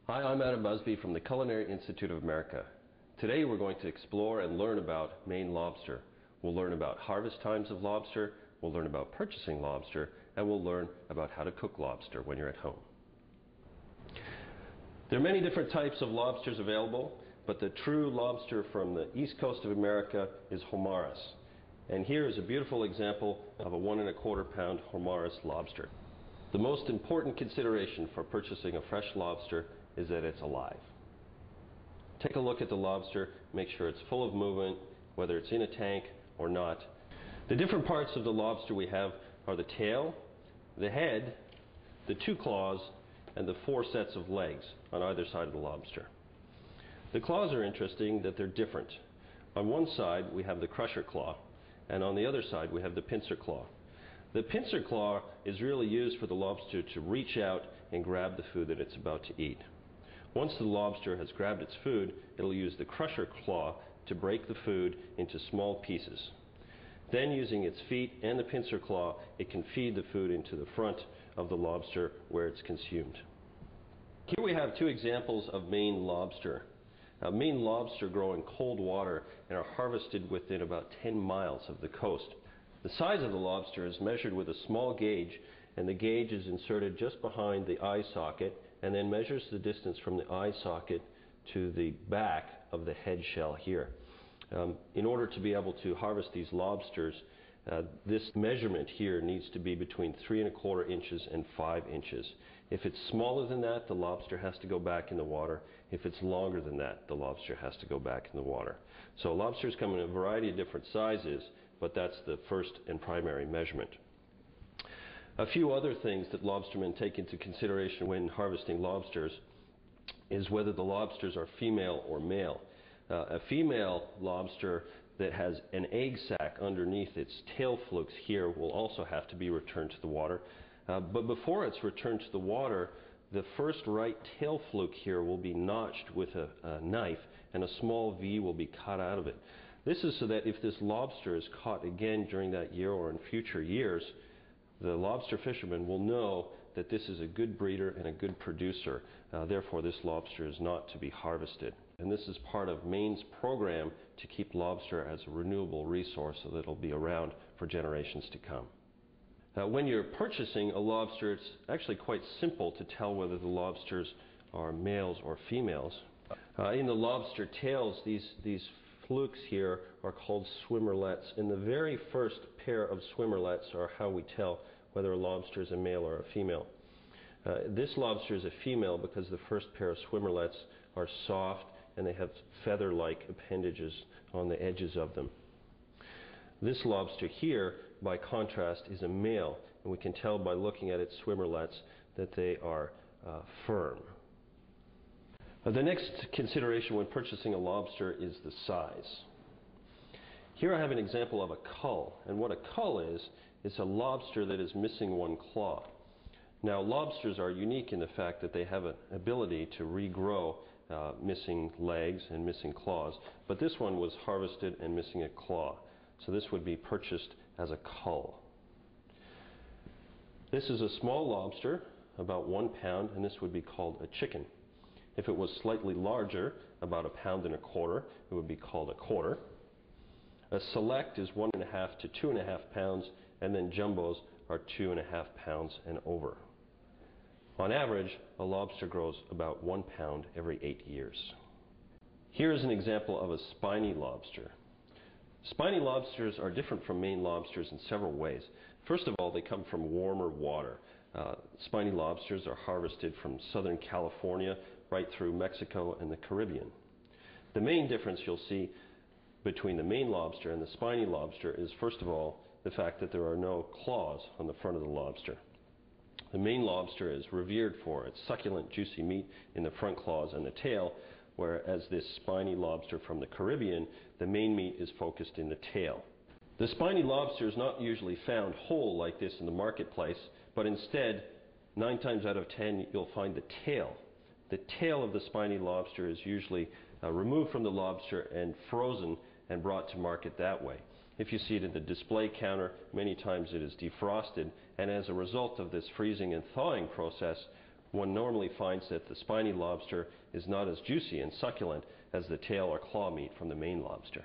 Hi, I'm Adam Busby from the Culinary Institute of America. Today we're going to explore and learn about Maine lobster. We'll learn about harvest times of lobster, we'll learn about purchasing lobster, and we'll learn about how to cook lobster when you're at home. There are many different types of lobsters available, but the true lobster from the east coast of America is Homarus. And here is a beautiful example of a 1 1/4 pound Homarus lobster. The most important consideration for purchasing a fresh lobster is that it's alive. Take a look at the lobster, make sure it's full of movement, whether it's in a tank or not. The different parts of the lobster we have are the tail, the head, the 2 claws, and the 4 sets of legs on either side of the lobster. The claws are interesting that they're different. On one side we have the crusher claw, and on the other side we have the pincer claw. The pincer claw is really used for the lobster to reach out and grab the food that it's about to eat. Once the lobster has grabbed its food, it'll use the crusher claw to break the food into small pieces. Then, using its feet and the pincer claw, it can feed the food into the front of the lobster where it's consumed. Here we have 2 examples of Maine lobster. Maine lobster grow in cold water and are harvested within about 10 miles of the coast. The size of the lobster is measured with a small gauge, and the gauge is inserted just behind the eye socket and then measures the distance from the eye socket to the back of the head shell here. In order to be able to harvest these lobsters, this measurement here needs to be between 3 1/4 inches and 5 inches. If it's smaller than that, the lobster has to go back in the water. If it's longer than that, the lobster has to go back in the water. So lobsters come in a variety of different sizes, but that's the first and primary measurement. A few other things that lobstermen take into consideration when harvesting lobsters is whether the lobsters are female or male. A female lobster that has an egg sac underneath its tail flukes here will also have to be returned to the water. But before it's returned to the water, the first right tail fluke here will be notched with a knife, and a small V will be cut out of it. This is so that if this lobster is caught again during that year or in future years, the lobster fisherman will know that this is a good breeder and a good producer. Therefore, this lobster is not to be harvested. And this is part of Maine's program to keep lobster as a renewable resource so that it'll be around for generations to come. When you're purchasing a lobster, it's actually quite simple to tell whether the lobsters are males or females. In the lobster tails, these flukes here are called swimmerlets, and the very first pair of swimmerlets are how we tell whether a lobster is a male or a female. This lobster is a female because the first pair of swimmerlets are soft and they have feather-like appendages on the edges of them. This lobster here, by contrast, is a male, and we can tell by looking at its swimmerlets that they are firm. The next consideration when purchasing a lobster is the size. Here I have an example of a cull, and what a cull is, it's a lobster that is missing 1 claw. Now, lobsters are unique in the fact that they have an ability to regrow missing legs and missing claws, but this one was harvested and missing a claw, so this would be purchased as a cull. This is a small lobster, about 1 pound, and this would be called a chicken. If it was slightly larger, about 1 1/4 pounds, it would be called a quarter. A select is 1 1/2 to 2 1/2 pounds, and then jumbos are 2 1/2 pounds and over. On average, a lobster grows about 1 pound every 8 years. Here is an example of a spiny lobster. Spiny lobsters are different from Maine lobsters in several ways. First of all, they come from warmer water. Spiny lobsters are harvested from Southern California right through Mexico and the Caribbean. The main difference you'll see between the Maine lobster and the spiny lobster is, first of all, the fact that there are no claws on the front of the lobster. The Maine lobster is revered for its succulent, juicy meat in the front claws and the tail, whereas this spiny lobster from the Caribbean, the main meat is focused in the tail. The spiny lobster is not usually found whole like this in the marketplace, but instead, 9 times out of 10, you'll find the tail. The tail of the spiny lobster is usually removed from the lobster and frozen and brought to market that way. If you see it in the display counter, many times it is defrosted, and as a result of this freezing and thawing process, one normally finds that the spiny lobster is not as juicy and succulent as the tail or claw meat from the Maine lobster.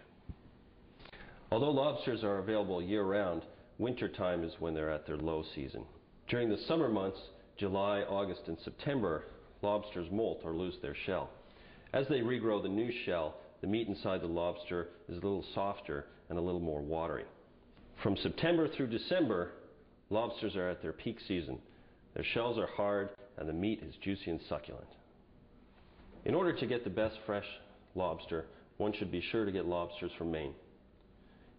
Although lobsters are available year-round, wintertime is when they're at their low season. During the summer months, July, August, and September, lobsters molt or lose their shell. As they regrow the new shell, the meat inside the lobster is a little softer and a little more watery. From September through December, lobsters are at their peak season. Their shells are hard and the meat is juicy and succulent. In order to get the best fresh lobster, one should be sure to get lobsters from Maine.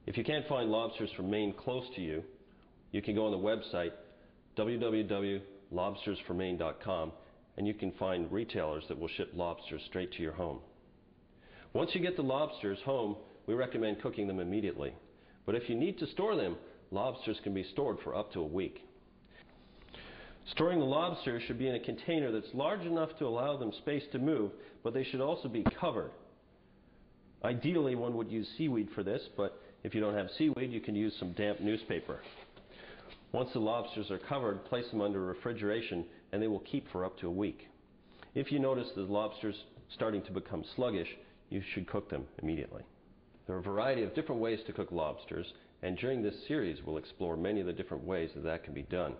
If you can't find lobsters from Maine close to you, you can go on the website www.lobstersformaine.com and you can find retailers that will ship lobsters straight to your home. Once you get the lobsters home, we recommend cooking them immediately. But if you need to store them, lobsters can be stored for up to a week. Storing the lobsters should be in a container that's large enough to allow them space to move, but they should also be covered. Ideally, one would use seaweed for this, but if you don't have seaweed, you can use some damp newspaper. Once the lobsters are covered, place them under refrigeration and they will keep for up to a week. If you notice the lobsters starting to become sluggish, you should cook them immediately. There are a variety of different ways to cook lobsters, and during this series we'll explore many of the different ways that can be done.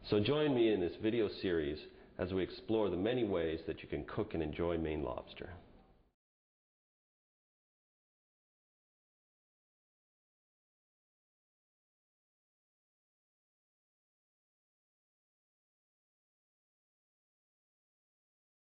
So join me in this video series as we explore the many ways that you can cook and enjoy Maine lobster.